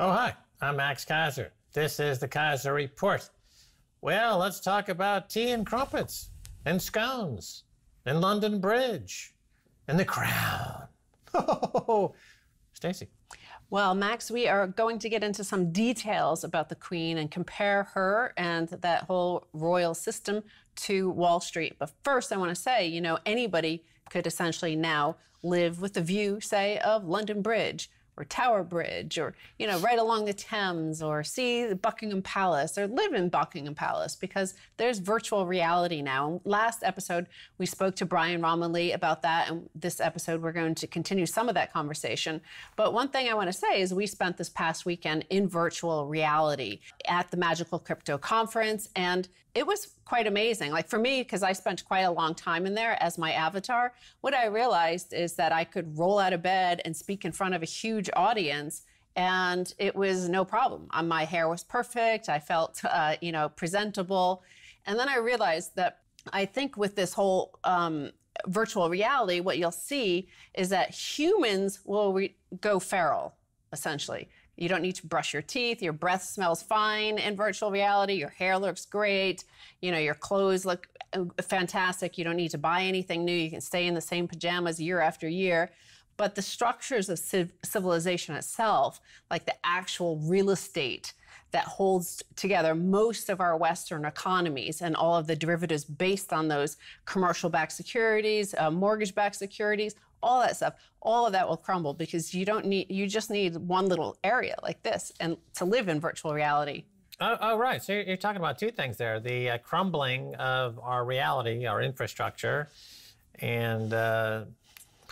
Oh, hi, I'm Max Keiser. This is the Keiser Report. Well, let's talk about tea and crumpets, and scones, and London Bridge, and the Crown. Oh, Stacy. Well, Max, we are going to get into some details about the Queen and compare her and that whole royal system to Wall Street. But first, I want to say, anybody could essentially now live with the view, say, of London Bridge or Tower Bridge, or, right along the Thames, or see the Buckingham Palace, or live in Buckingham Palace, because there's virtual reality now. Last episode, we spoke to Brian Romilly about that, and this episode, we're going to continue some of that conversation. But one thing I want to say is we spent this past weekend in virtual reality at the Magical Crypto Conference, and it was quite amazing. Like for me, because I spent quite a long time in there as my avatar, what I realized is that I could roll out of bed and speak in front of a huge audience, and it was no problem. My hair was perfect. I felt, presentable. And then I realized that I think with this whole virtual reality, what you'll see is that humans will go feral, essentially. You don't need to brush your teeth. Your breath smells fine in virtual reality. Your hair looks great. Your clothes look fantastic. You don't need to buy anything new. You can stay in the same pajamas year after year. But the structures of civilization itself, like the actual real estate that holds together most of our Western economies and all of the derivatives based on those commercial-backed securities, mortgage-backed securities, all that stuff, all of that will crumble because you just need one little area like this and to live in virtual reality. Oh, right. So you're talking about two things there. The crumbling of our reality, our infrastructure, and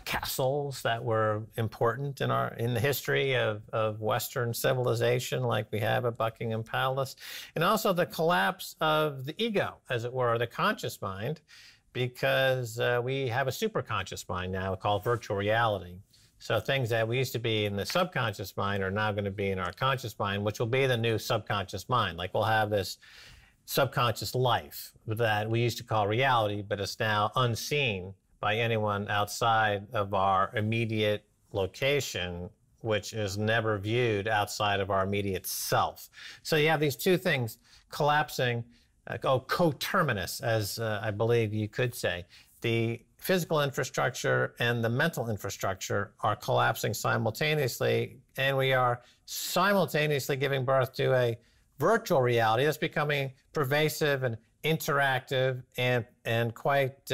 castles that were important in the history of Western civilization, like we have at Buckingham Palace, and also the collapse of the ego, as it were, the conscious mind, because we have a superconscious mind now called virtual reality. So things that we used to be in the subconscious mind are now going to be in our conscious mind, which will be the new subconscious mind. Like we'll have this subconscious life that we used to call reality, but it's now unseen by anyone outside of our immediate location, which is never viewed outside of our immediate self. So you have these two things collapsing, coterminous, as I believe you could say. The physical infrastructure and the mental infrastructure are collapsing simultaneously, and we are simultaneously giving birth to a virtual reality that's becoming pervasive and interactive and quite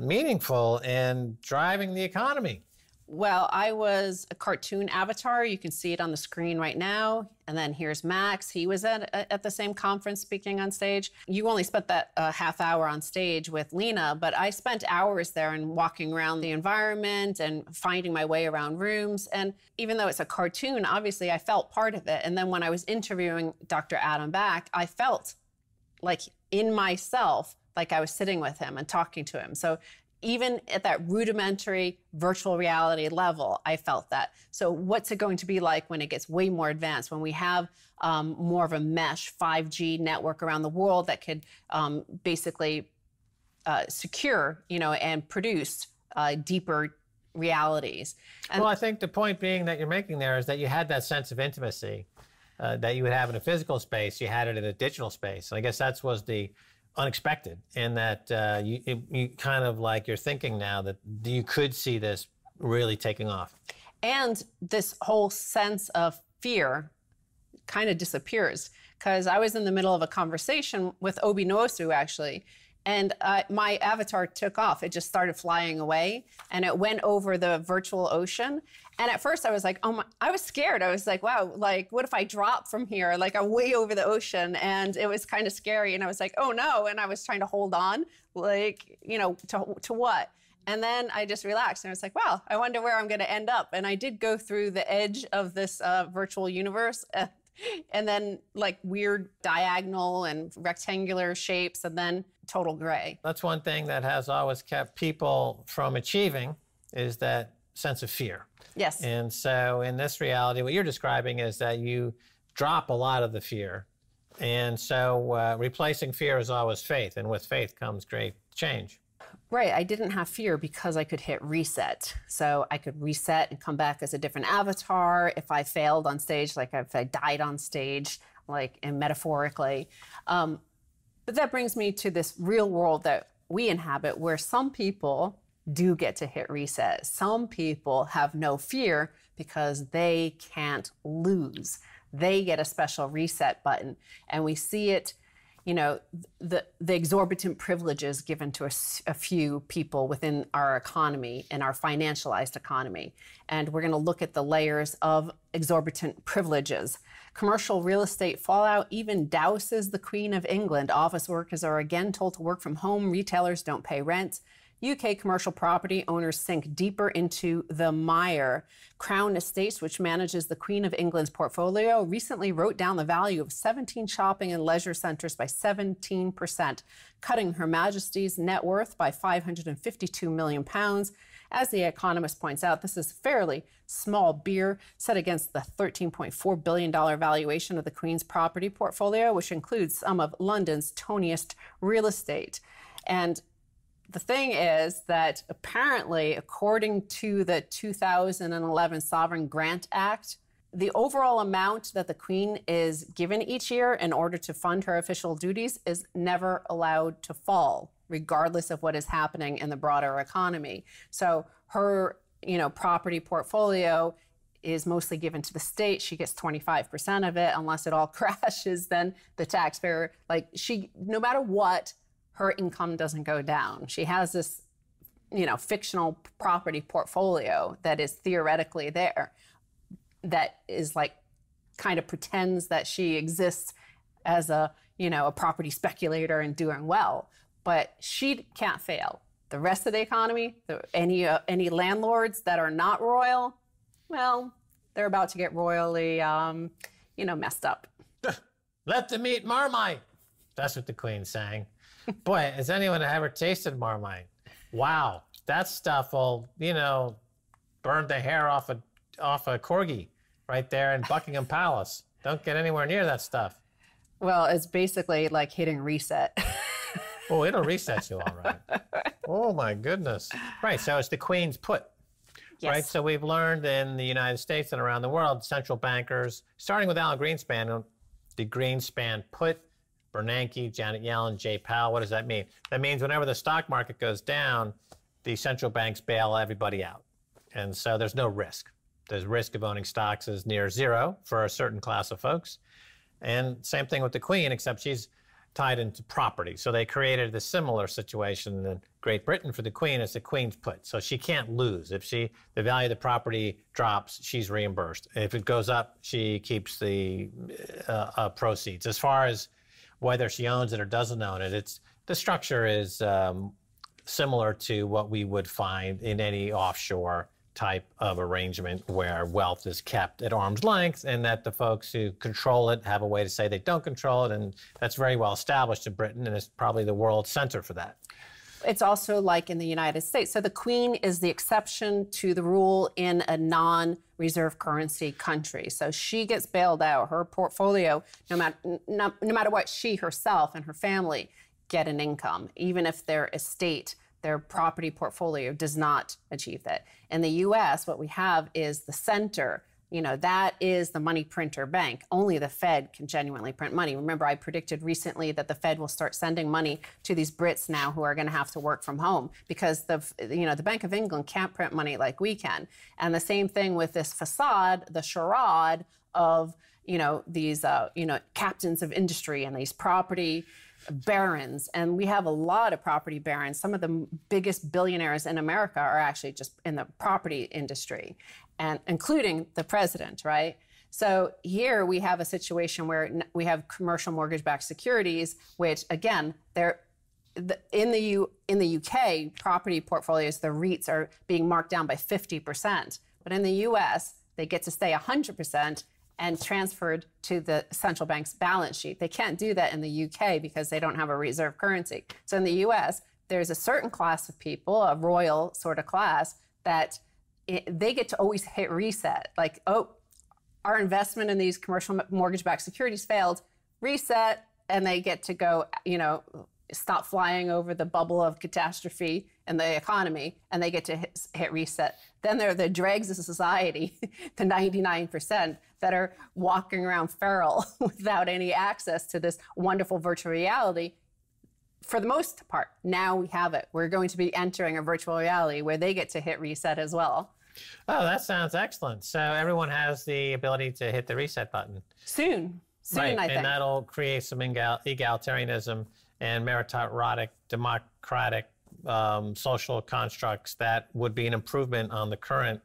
meaningful and driving the economy. Well, I was a cartoon avatar. You can see it on the screen right now. And then here's Max. He was at the same conference speaking on stage. You only spent that half hour on stage with Lena, but I spent hours there and walking around the environment and finding my way around rooms. And even though it's a cartoon, obviously I felt part of it. And then when I was interviewing Dr. Adam Back, I felt like in myself, like I was sitting with him and talking to him. So even at that rudimentary virtual reality level, I felt that. So what's it going to be like when it gets way more advanced, when we have more of a mesh 5G network around the world that could basically secure, and produce deeper realities? And well, I think the point being that you're making there is that you had that sense of intimacy that you would have in a physical space. You had it in a digital space. And I guess that was the unexpected, in that you kind of like you're thinking now that you could see this really taking off. And this whole sense of fear kind of disappears, because I was in the middle of a conversation with Obi Nwosu, actually, and my avatar took off. It just started flying away, and it went over the virtual ocean. And at first I was like, oh my, I was scared. I was like, wow, like, what if I drop from here? Like, I'm way over the ocean. And it was kind of scary. And I was like, oh no. And I was trying to hold on, like, to what? And then I just relaxed and I was like, wow, I wonder where I'm going to end up. And I did go through the edge of this virtual universe. And then like weird diagonal and rectangular shapes, and then total gray. That's one thing that has always kept people from achieving, is that sense of fear. Yes. And so in this reality, what you're describing is that you drop a lot of the fear. And so replacing fear is always faith. And with faith comes great change. Right, I didn't have fear because I could hit reset. So I could reset and come back as a different avatar if I failed on stage, like if I died on stage, like and metaphorically. But that brings me to this real world that we inhabit where some people do get to hit reset. Some people have no fear because they can't lose. They get a special reset button. And we see it, you know, the exorbitant privileges given to a few people within our economy and our financialized economy. And we're going to look at the layers of exorbitant privileges. Commercial real estate fallout even douses the Queen of England. Office workers are again told to work from home. Retailers don't pay rent. UK commercial property owners sink deeper into the mire. Crown Estates, which manages the Queen of England's portfolio, recently wrote down the value of 17 shopping and leisure centres by 17%, cutting Her Majesty's net worth by £552 million. As The Economist points out, this is fairly small beer set against the $13.4 billion valuation of the Queen's property portfolio, which includes some of London's toniest real estate. And the thing is that apparently, according to the 2011 Sovereign Grant Act, the overall amount that the Queen is given each year in order to fund her official duties is never allowed to fall, regardless of what is happening in the broader economy. So her, property portfolio is mostly given to the state. She gets 25% of it. Unless it all crashes, then the taxpayer, no matter what, her income doesn't go down. She has this, fictional property portfolio that is theoretically there, that is kind of pretends that she exists as a property speculator and doing well, but she can't fail. The rest of the economy, any landlords that are not royal, well, they're about to get royally, messed up. Let them eat Marmite. That's what the Queen's saying. Boy, has anyone ever tasted Marmite? Wow, that stuff will, burn the hair off a corgi right there in Buckingham Palace. Don't get anywhere near that stuff. Well, it's basically like hitting reset. Oh, it'll reset you all right. Oh, my goodness. Right, so it's the Queen's put. Yes. Right, so we've learned in the United States and around the world, central bankers, starting with Alan Greenspan, the Greenspan put, Bernanke, Janet Yellen, Jay Powell. What does that mean? That means whenever the stock market goes down, the central banks bail everybody out. And so there's no risk. The risk of owning stocks is near zero for a certain class of folks. And same thing with the Queen, except she's tied into property. So they created a similar situation in Great Britain for the Queen. It's the Queen's put. So she can't lose. If the value of the property drops, she's reimbursed. If it goes up, she keeps the proceeds. As far as whether she owns it or doesn't own it, the structure is similar to what we would find in any offshore type of arrangement where wealth is kept at arm's length and that the folks who control it have a way to say they don't control it. And that's very well established in Britain, and it's probably the world center for that. It's also like in the United States. So the Queen is the exception to the rule in a non-reserve currency country. So she gets bailed out. Her portfolio, no matter what, she herself and her family get an income, even if their estate, their property portfolio does not achieve that. In the U.S., what we have is the center. That is the money printer bank. Only the Fed can genuinely print money. Remember, I predicted recently that the Fed will start sending money to these Brits now who are going to have to work from home because the Bank of England can't print money like we can. And the same thing with this facade, the charade of, these, captains of industry and these property barons. And we have a lot of property barons. Some of the biggest billionaires in America are actually just in the property industry, and including the president, right? So here we have a situation where we have commercial mortgage-backed securities, which again, in the UK, property portfolios, the REITs are being marked down by 50%. But in the US, they get to stay 100% and transferred to the central bank's balance sheet. They can't do that in the UK because they don't have a reserve currency. So in the US, there's a certain class of people, a royal sort of class, that they get to always hit reset. Like, oh, our investment in these commercial mortgage-backed securities failed, reset, and they get to go, stop flying over the bubble of catastrophe in the economy, and they get to hit reset. Then there are the dregs of society, the 99% that are walking around feral without any access to this wonderful virtual reality. For the most part, now we have it. We're going to be entering a virtual reality where they get to hit reset as well. Oh, that sounds excellent. So everyone has the ability to hit the reset button. Soon, right. I think. And that'll create some egalitarianism and meritocratic, democratic social constructs that would be an improvement on the current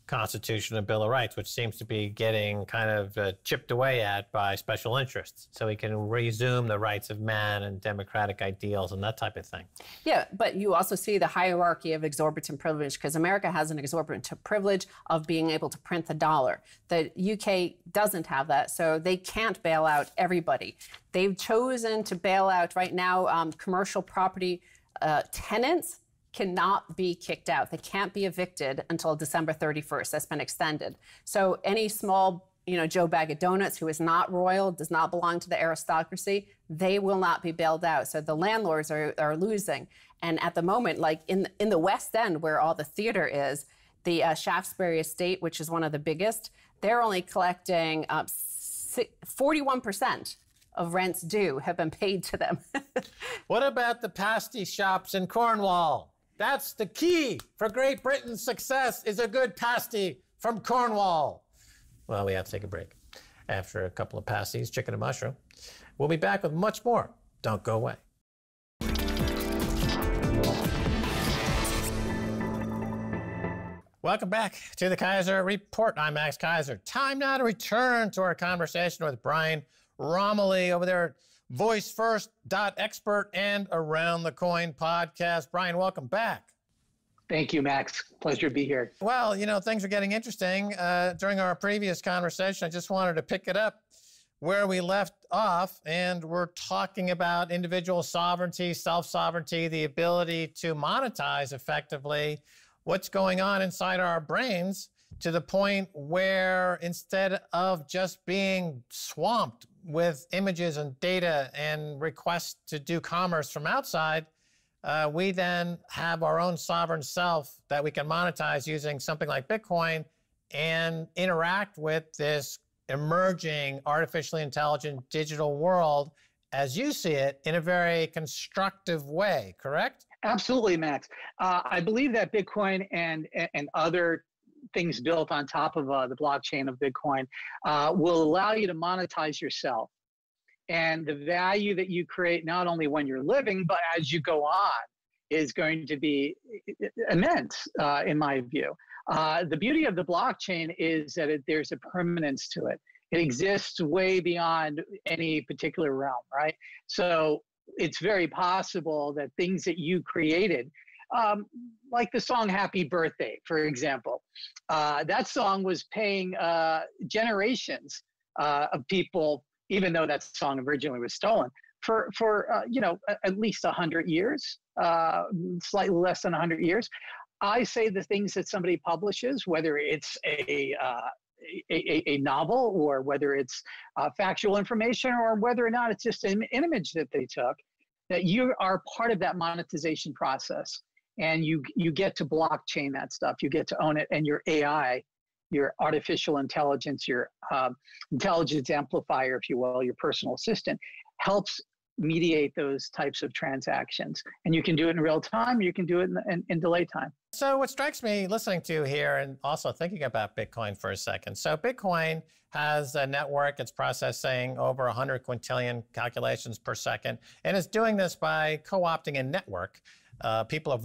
Constitution and Bill of Rights, which seems to be getting kind of chipped away at by special interests. So we can resume the rights of man and democratic ideals and that type of thing. Yeah, but you also see the hierarchy of exorbitant privilege, because America has an exorbitant privilege of being able to print the dollar. The UK doesn't have that, so they can't bail out everybody. They've chosen to bail out right now commercial property tenants cannot be kicked out. They can't be evicted until December 31st. That's been extended. So any small, Joe Bag of Donuts who is not royal, does not belong to the aristocracy, they will not be bailed out. So the landlords are losing. And at the moment, like in the West End, where all the theater is, the Shaftesbury estate, which is one of the biggest, they're only collecting 41% of rents due have been paid to them. What about the pasty shops in Cornwall? That's the key for Great Britain's success, is a good pasty from Cornwall. Well, we have to take a break. After a couple of pasties, chicken and mushroom, we'll be back with much more. Don't go away. Welcome back to the Keiser Report. I'm Max Keiser. Time now to return to our conversation with Brian Romilly over there at VoiceFirst.expert and Around the Coin podcast. Brian, welcome back. Thank you, Max. Pleasure to be here. Well, things are getting interesting. During our previous conversation, I just wanted to pick it up where we left off, and we're talking about individual sovereignty, self-sovereignty, the ability to monetize effectively what's going on inside our brains, to the point where instead of just being swamped with images and data and requests to do commerce from outside, we then have our own sovereign self that we can monetize using something like Bitcoin and interact with this emerging artificially intelligent digital world, as you see it, in a very constructive way, correct? Absolutely, Max. I believe that Bitcoin and other things built on top of the blockchain of Bitcoin will allow you to monetize yourself. And the value that you create, not only when you're living, but as you go on, is going to be immense, in my view. The beauty of the blockchain is that there's a permanence to it. It exists way beyond any particular realm, right? So it's very possible that things that you created, like the song Happy Birthday, for example, that song was paying generations of people, even though that song originally was stolen, for at least 100 years, slightly less than 100 years. I say the things that somebody publishes, whether it's a novel, or whether it's factual information, or whether or not it's just an image that they took, that you are part of that monetization process, and you get to blockchain that stuff. You get to own it, and your AI, your artificial intelligence, your intelligence amplifier, if you will, your personal assistant, helps mediate those types of transactions. And you can do it in real time. You can do it in delay time. So what strikes me listening to you here, and also thinking about Bitcoin for a second. So Bitcoin has a network. It's processing over 100 quintillion calculations per second, and it's doing this by co-opting a network. People are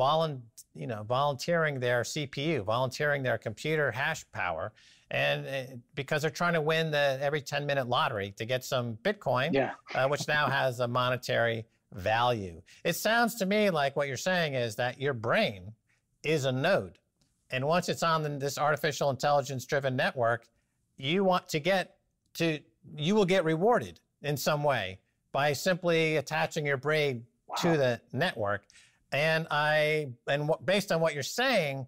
volunteering their CPU, volunteering their computer hash power, and because they're trying to win the every 10-minute lottery to get some Bitcoin, which now has a monetary value. It sounds to me like what you're saying is that your brain is a node, and once it's on this artificial intelligence-driven network, you will get rewarded in some way by simply attaching your brain to the network. And based on what you're saying,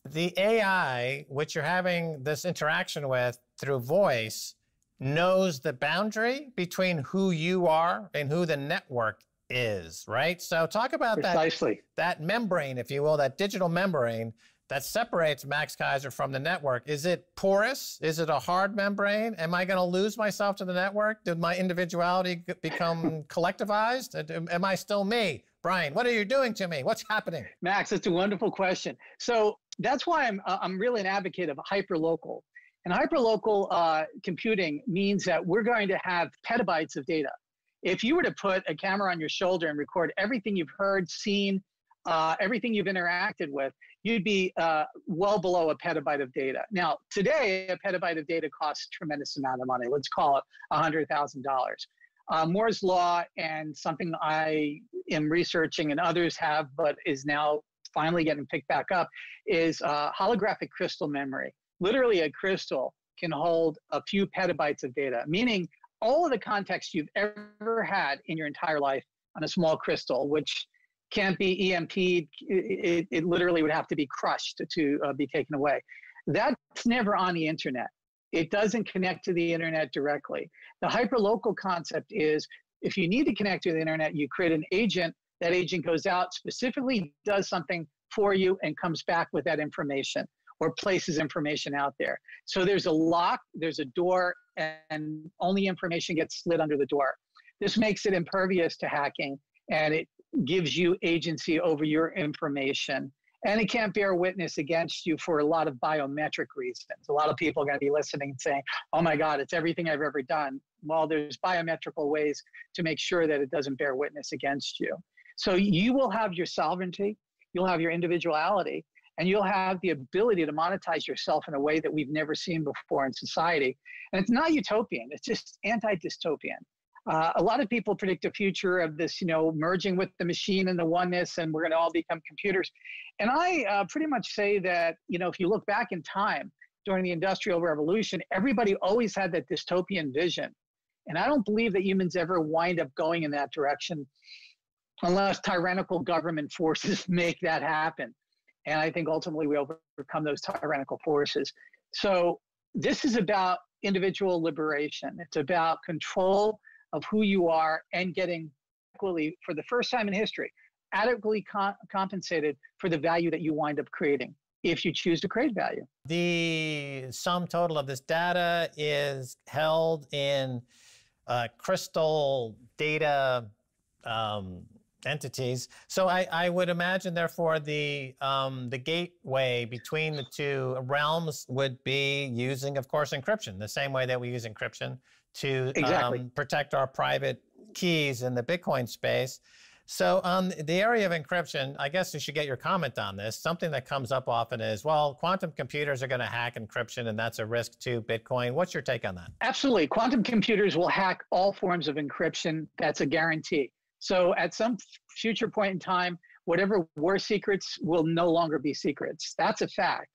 the AI, which you're having this interaction with through voice, knows the boundary between who you are and who the network is, right? So talk about Precisely. that membrane, if you will, that digital membrane that separates Max Keiser from the network. Is it porous? Is it a hard membrane? Am I going to lose myself to the network? Did my individuality become collectivized? Am I still me? Brian, what are you doing to me? What's happening? Max, that's a wonderful question. So that's why I'm really an advocate of hyperlocal. And hyperlocal computing means that we're going to have petabytes of data. If you were to put a camera on your shoulder and record everything you've heard, seen, everything you've interacted with, you'd be well below a petabyte of data. Now, today, a petabyte of data costs a tremendous amount of money. Let's call it $100,000. Moore's Law, and something I am researching and others have, but is now finally getting picked back up, is holographic crystal memory. Literally, a crystal can hold a few petabytes of data, meaning all of the context you've ever had in your entire life on a small crystal, which can't be EMP'd. It literally would have to be crushed to be taken away. That's never on the internet. It doesn't connect to the internet directly. The hyperlocal concept is if you need to connect to the internet, you create an agent. That agent goes out, specifically does something for you, and comes back with that information or places information out there. So there's a lock, there's a door, and only information gets slid under the door. This makes it impervious to hacking, and it gives you agency over your information. And it can't bear witness against you for a lot of biometric reasons. A lot of people are going to be listening and saying, oh my God, it's everything I've ever done. Well, there's biometrical ways to make sure that it doesn't bear witness against you. So you will have your sovereignty, you'll have your individuality, and you'll have the ability to monetize yourself in a way that we've never seen before in society. And it's not utopian, it's just anti-dystopian. A lot of people predict a future of this, merging with the machine and the oneness, and we're going to all become computers. And I pretty much say that, if you look back in time during the Industrial Revolution, everybody always had that dystopian vision. And I don't believe that humans ever wind up going in that direction unless tyrannical government forces make that happen. And I think ultimately we overcome those tyrannical forces. So this is about individual liberation. It's about control of who you are and getting equally, for the first time in history, adequately compensated for the value that you wind up creating, if you choose to create value. The sum total of this data is held in crystal data entities. So I would imagine, therefore, the gateway between the two realms would be using, of course, encryption, the same way that we use encryption to protect our private keys in the Bitcoin space. So on the area of encryption, I guess we should get your comment on this. Something that comes up often is, well, quantum computers are going to hack encryption, and that's a risk to Bitcoin. What's your take on that? Absolutely. Quantum computers will hack all forms of encryption. That's a guarantee. So at some future point in time, whatever were secrets will no longer be secrets. That's a fact.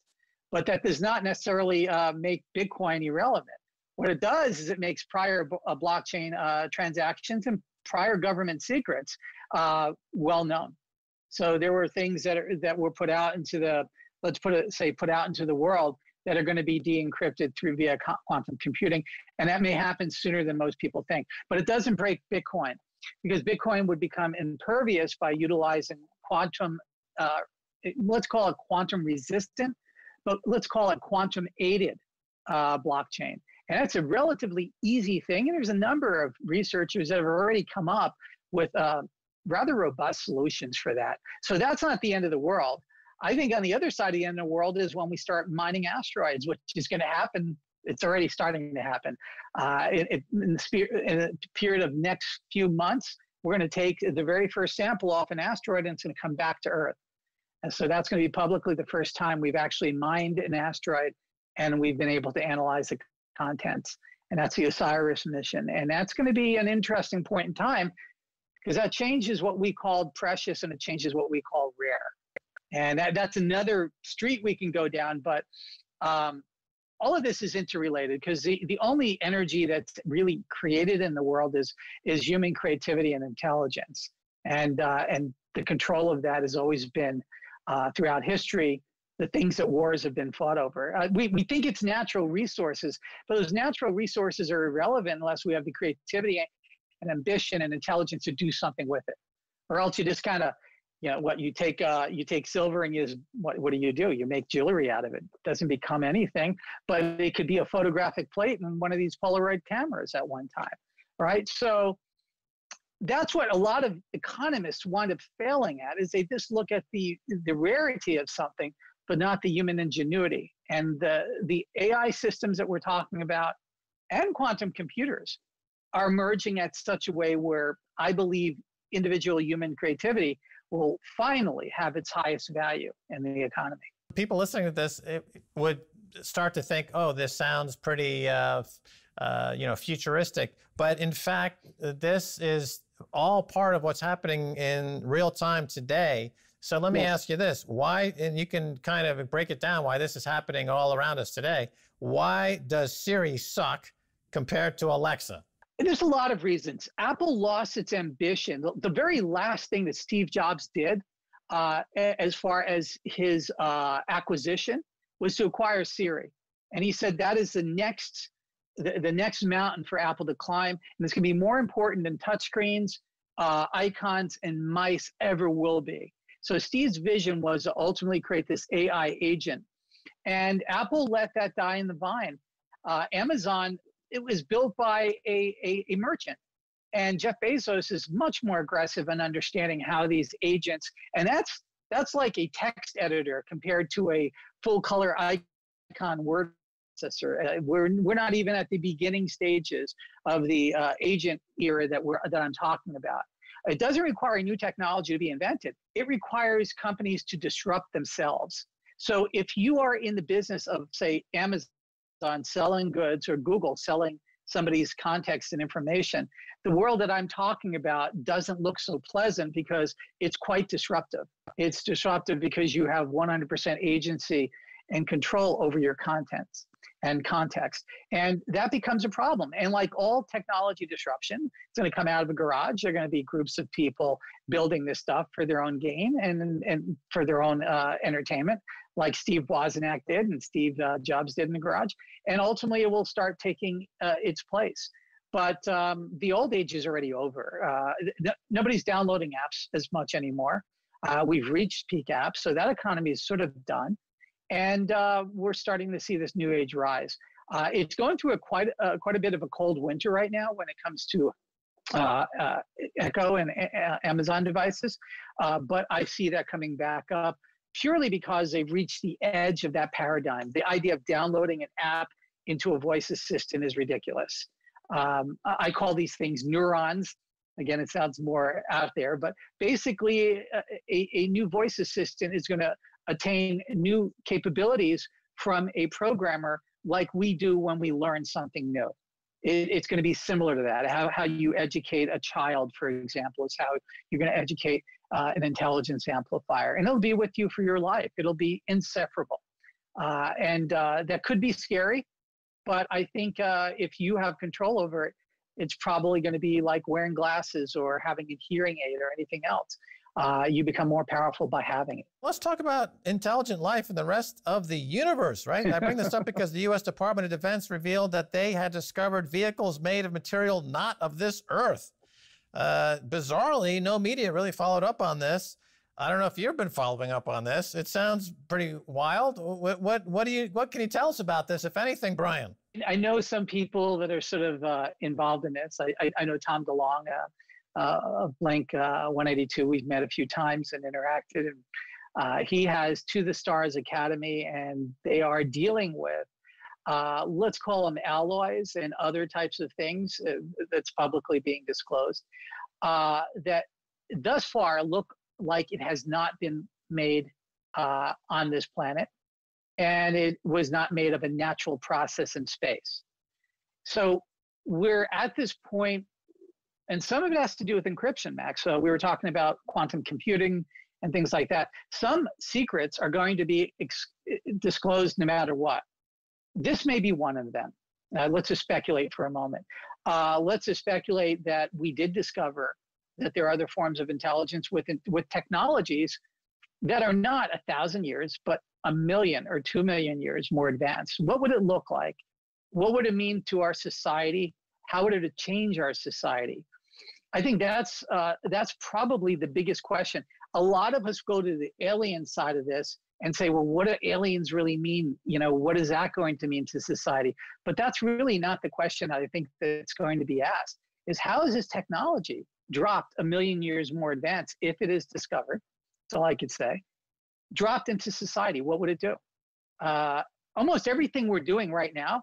But that does not necessarily make Bitcoin irrelevant. What it does is it makes prior blockchain transactions and prior government secrets well known. So there were things that were put out into the, put out into the world that are going to be de-encrypted via quantum computing. And that may happen sooner than most people think. But it doesn't break Bitcoin, because Bitcoin would become impervious by utilizing quantum, let's call it quantum resistant, but let's call it quantum aided blockchain. And that's a relatively easy thing. And there's a number of researchers that have already come up with rather robust solutions for that. So that's not the end of the world. I think on the other side of the end of the world is when we start mining asteroids, which is going to happen. It's already starting to happen. In a period of next few months, we're going to take the very first sample off an asteroid, and it's going to come back to Earth. And so that's going to be publicly the first time we've actually mined an asteroid, and we've been able to analyze the contents. And that's the OSIRIS mission. And that's going to be an interesting point in time, because that changes what we call precious and it changes what we call rare. And that's another street we can go down. But all of this is interrelated, because the only energy that's really created in the world is human creativity and intelligence. And the control of that has always been, throughout history, the things that wars have been fought over. We think it's natural resources, but those natural resources are irrelevant unless we have the creativity and ambition and intelligence to do something with it. or else you just kind of, what you take silver and what do? You make jewelry out of it. It doesn't become anything, but it could be a photographic plate in one of these Polaroid cameras at one time, right? So that's what a lot of economists wind up failing at, is they just look at the rarity of something, but not the human ingenuity. And the AI systems that we're talking about and quantum computers are merging at such a way where I believe individual human creativity will finally have its highest value in the economy. People listening to this would start to think, oh, this sounds pretty futuristic. But in fact, this is all part of what's happening in real time today. So let me ask you this. Why, and you can kind of break it down why this is happening all around us today. Why does Siri suck compared to Alexa? There's a lot of reasons. Apple lost its ambition. The very last thing that Steve Jobs did as far as his acquisition was to acquire Siri. And he said that is the next mountain for Apple to climb. And it's going to be more important than touchscreens, icons, and mice ever will be. So Steve's vision was to ultimately create this AI agent. And Apple let that die in the vine. Amazon, it was built by a merchant. And Jeff Bezos is much more aggressive in understanding how these agents, and that's like a text editor compared to a full color icon word processor. We're not even at the beginning stages of the agent era that I'm talking about. It doesn't require new technology to be invented. It requires companies to disrupt themselves. So if you are in the business of, say, Amazon selling goods, or Google selling somebody's context and information, the world that I'm talking about doesn't look so pleasant because it's quite disruptive. It's disruptive because you have 100% agency and control over your contents and context. And that becomes a problem. And like all technology disruption, it's going to come out of a garage. There are going to be groups of people building this stuff for their own gain and for their own entertainment, like Steve Wozniak did and Steve Jobs did in the garage. And ultimately, it will start taking its place. But the old age is already over. Nobody's downloading apps as much anymore. We've reached peak apps, so that economy is sort of done. And we're starting to see this new age rise. It's going through quite a bit of a cold winter right now when it comes to Echo and Amazon devices. But I see that coming back up purely because they've reached the edge of that paradigm. The idea of downloading an app into a voice assistant is ridiculous. I call these things neurons. Again, it sounds more out there, but basically a new voice assistant is going to attain new capabilities from a programmer like we do when we learn something new. It's going to be similar to that. How you educate a child, for example, is how you're going to educate an intelligence amplifier. And it'll be with you for your life. It'll be inseparable. And that could be scary, but I think if you have control over it, it's probably going to be like wearing glasses or having a hearing aid or anything else. You become more powerful by having it. Let's talk about intelligent life in the rest of the universe, right? I bring this up because the U.S. Department of Defense revealed that they had discovered vehicles made of material not of this earth. Bizarrely, no media really followed up on this. I don't know if you've been following up on this. It sounds pretty wild. What can you tell us about this, if anything, Brian? I know some people that are sort of involved in this. I know Tom DeLong of Blank 182. We've met a few times and interacted. And he has To the Stars Academy, and they are dealing with, let's call them alloys and other types of things that's publicly being disclosed, that thus far look like it has not been made on this planet, and it was not made of a natural process in space. So we're at this point, and some of it has to do with encryption, Max. So we were talking about quantum computing and things like that. Some secrets are going to be disclosed no matter what. This may be one of them. Let's just speculate for a moment. Let's just speculate that we did discover that there are other forms of intelligence with technologies that are not 1,000 years, but 1 million or 2 million years more advanced. What would it look like? What would it mean to our society? How would it change our society? I think that's probably the biggest question. A lot of us go to the alien side of this and say, well, what do aliens really mean? You know, what is that going to mean to society? But that's really not the question I think that's going to be asked, is how is this technology dropped 1 million years more advanced, if it is discovered, that's all I could say, dropped into society? What would it do? Almost everything we're doing right now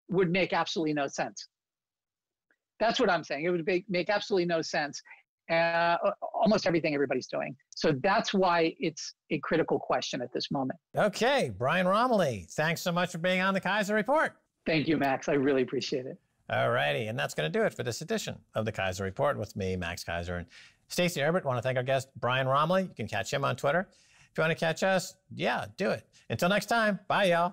would make absolutely no sense. That's what I'm saying. It would make absolutely no sense. Almost everything everybody's doing. So that's why it's a critical question at this moment. Okay, Brian Romilly, thanks so much for being on the Keiser Report. Thank you, Max. I really appreciate it. All righty, and that's going to do it for this edition of the Keiser Report with me, Max Keiser, and Stacy Herbert. I want to thank our guest, Brian Romilly. You can catch him on Twitter. If you want to catch us, yeah, do it. Until next time, bye, y'all.